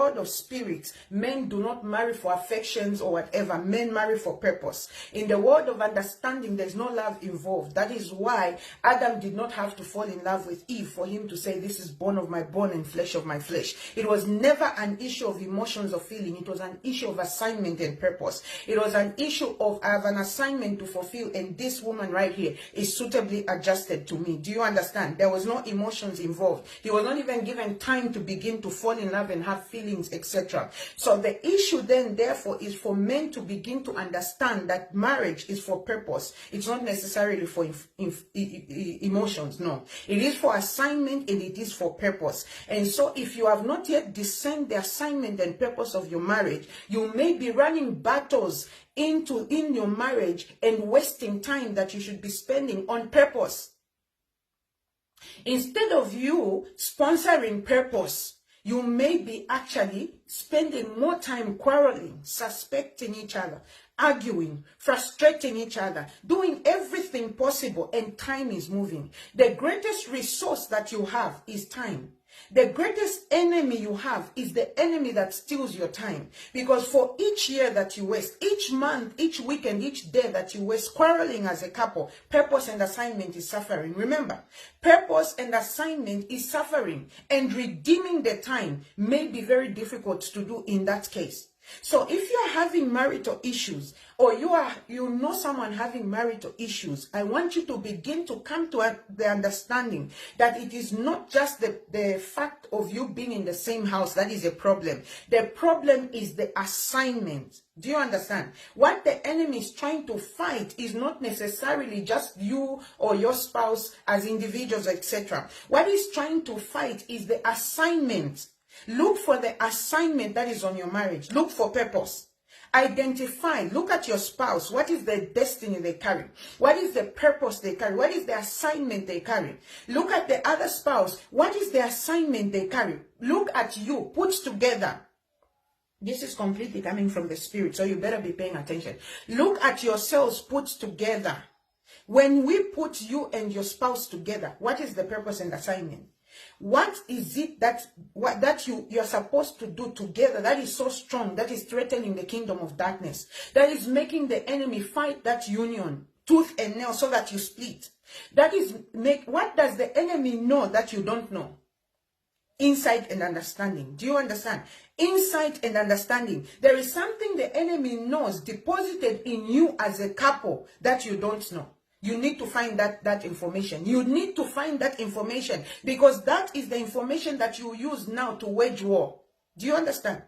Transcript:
world of spirits, men do not marry for affections or whatever. Men marry for purpose. In the world of understanding, there's no love involved. That is why Adam did not have to fall in love with Eve for him to say, this is bone of my bone and flesh of my flesh. It was never an issue of emotions or feeling. It was an issue of assignment and purpose. It was an issue of, I have an assignment to fulfill, and this woman right here is suitably adjusted to me. Do you understand? There was no emotions involved. He was not even given time to begin to fall in love and have feelings, etc. So the issue then, therefore, is for men to begin to understand that marriage is for purpose. It's not necessarily for emotions, no. It is for assignment and it is for purpose. And so if you have not yet discerned the assignment and purpose of your marriage, you may be running battles in your marriage and wasting time that you should be spending on purpose. Instead of you sponsoring purpose, you may be actually spending more time quarreling, suspecting each other, arguing, frustrating each other, doing everything possible, and time is moving. The greatest resource that you have is time. The greatest enemy you have is the enemy that steals your time. Because for each year that you waste, each month, each week, and each day that you waste quarreling as a couple, purpose and assignment is suffering. Remember, purpose and assignment is suffering, and redeeming the time may be very difficult to do in that case. So if you're having marital issues, or you know someone having marital issues, I want you to begin to come to the understanding that it is not just the fact of you being in the same house that is a problem. The problem is the assignment. Do you understand? What the enemy is trying to fight is not necessarily just you or your spouse as individuals, etc. What he's trying to fight is the assignment. Look for the assignment that is on your marriage. Look for purpose. Identify, look at your spouse. What is the destiny they carry? What is the purpose they carry? What is the assignment they carry? Look at the other spouse. What is the assignment they carry? Look at you, put together. This is completely coming from the spirit, so you better be paying attention. Look at yourselves put together. When we put you and your spouse together, what is the purpose and assignment? What is it that you're supposed to do together that is so strong, that is threatening the kingdom of darkness, that is making the enemy fight that union, tooth and nail, so that you split? What does the enemy know that you don't know? Insight and understanding. Do you understand? Insight and understanding. There is something the enemy knows deposited in you as a couple that you don't know. You need to find that information. You need to find that information, because that is the information that you use now to wage war. Do you understand?